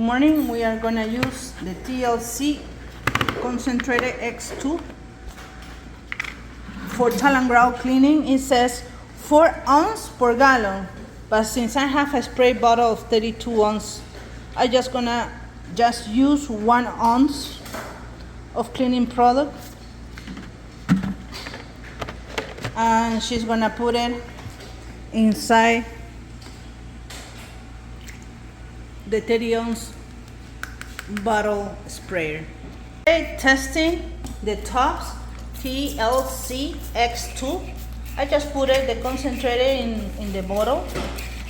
morning we are gonna use the TLC concentrated X2 for tile and grout cleaning. It says 4 ounces per gallon, but since I have a spray bottle of 32 ounce, I just gonna use 1 ounce of cleaning product, and she's gonna put it inside the 30 ounce bottle sprayer. Testing the tops TLC X2. I just put it, the concentrated in the bottle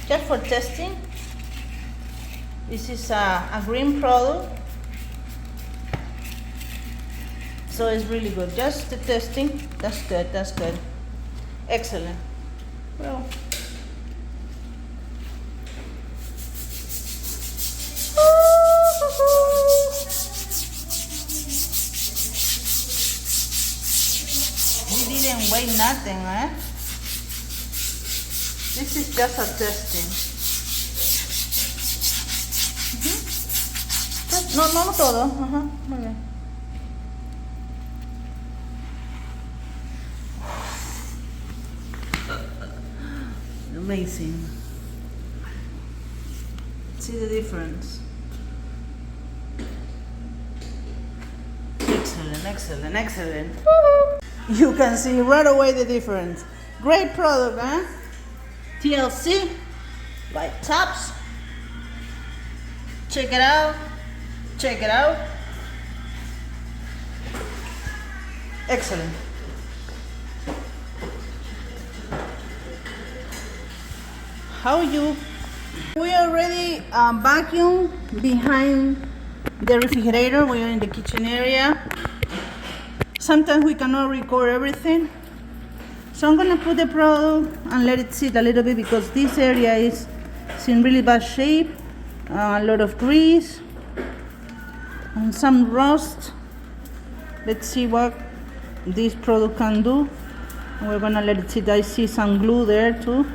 just for testing. This is a green product, so it's really good. Just the testing. That's good. That's good. Excellent. Well, we didn't weigh nothing, eh? This is just a testing. No todo. Muy bien. Amazing. See the difference. Excellent, excellent, excellent. You can see right away the difference. Great product, huh? TLC by Tops. Check it out. Check it out. Excellent. How you? We already vacuum behind the refrigerator. We are in the kitchen area. Sometimes we cannot record everything, so I'm gonna put the product and let it sit a little bit because this area is in really bad shape. A lot of grease and some rust. Let's see what this product can do. We're gonna let it sit. I see some glue there too.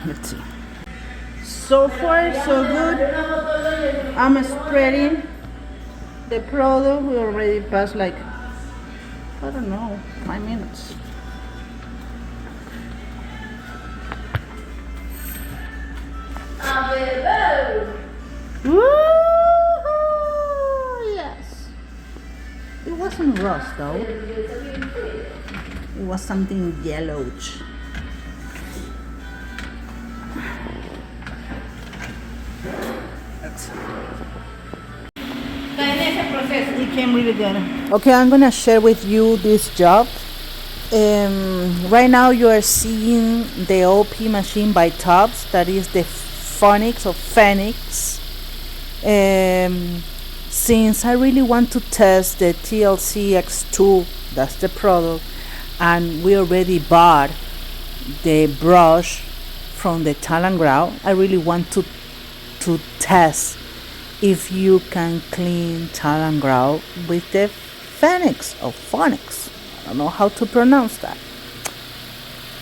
Let's see. So far so good. I'm spreading the product. We already passed like, I don't know, 5 minutes. Woo-hoo! Yes. It wasn't rust though. It was something yellowish. It came really good. Okay, I'm gonna share with you this job. Right now you are seeing the OP machine by Tops, that is the Phoenix or Phoenix. Since I really want to test the TLC X2, that's the product, and we already bought the brush from the tile and grout, I really want to test if you can clean tile and grout with the Phoenix or Phoenix. I don't know how to pronounce that.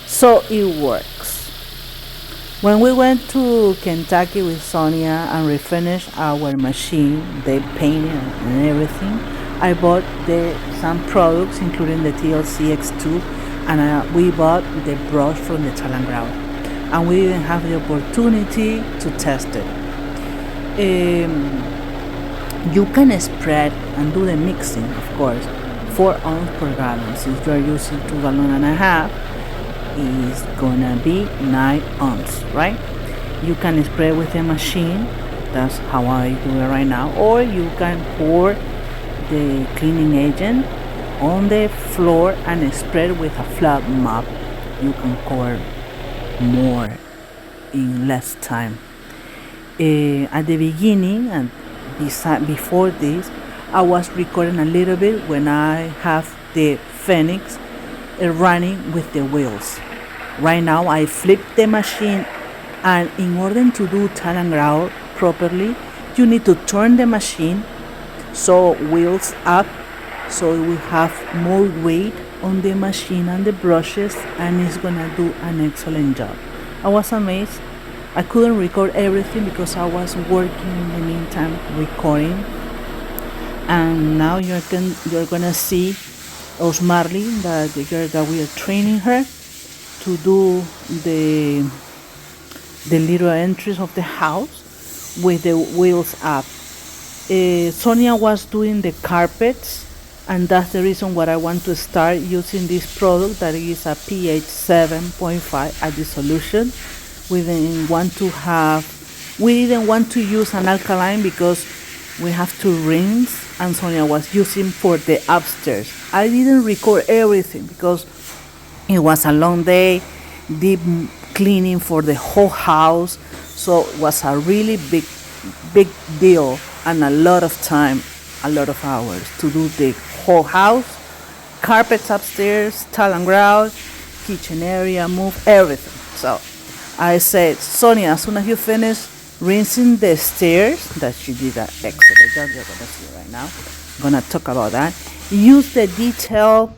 So it works. When we went to Kentucky with Sonia and refinished our machine, the painting and everything, I bought some products including the TLC X2, and we bought the brush from the tile and grout, and we didn't have the opportunity to test it. You can spread and do the mixing, of course. 4 ounces per gallon. Since you are using 2.5 gallons, it's gonna be 9 ounces, right? You can spray with a machine. That's how I do it right now. Or you can pour the cleaning agent on the floor and spread with a flat mop. You can cover more in less time. At the beginning and before this, I was recording a little bit when I have the Phoenix running with the wheels. Right now I flip the machine, and in order to do tile and grout properly, you need to turn the machine so wheels up, so it will have more weight on the machine and the brushes, and it's gonna do an excellent job. I was amazed. I couldn't record everything because I was working in the meantime recording. And now you're gonna see Osmarly, the girl that we are training her to do the little entries of the house with the wheels up. Sonia was doing the carpets, and that's the reason why I want to start using this product that is a pH 7.5 at the solution. We didn't want to use an alkaline because we have to rinse, and Sonia was using for the upstairs. I didn't record everything because it was a long day, deep cleaning for the whole house, so it was a really big deal and a lot of time, a lot of hours to do the whole house, carpets upstairs, tile and grout, kitchen area, move everything. So I said, Sonia, as soon as you finish rinsing the stairs, that she did an excellent job, you're gonna see right now. I'm gonna talk about that. Use the detail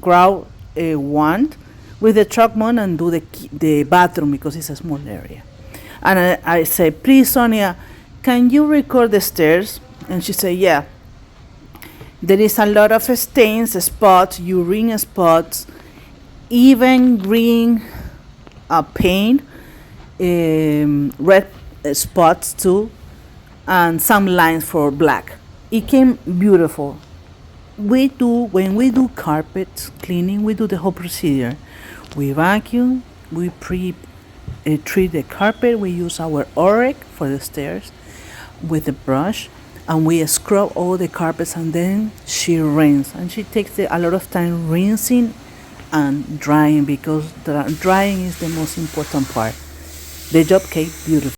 grout wand with the truck mount and do the bathroom because it's a small area. And I said, please, Sonia, can you record the stairs? And she said, yeah. There is a lot of stains, spots, urine spots, even green paint, red spots too, and some lines for black. It came beautiful. When we do carpet cleaning, we do the whole procedure. We vacuum, we treat the carpet, we use our Orec for the stairs with the brush, and we scrub all the carpets, and then she rinses, and she takes a lot of time rinsing and drying because the drying is the most important part. The job came beautiful.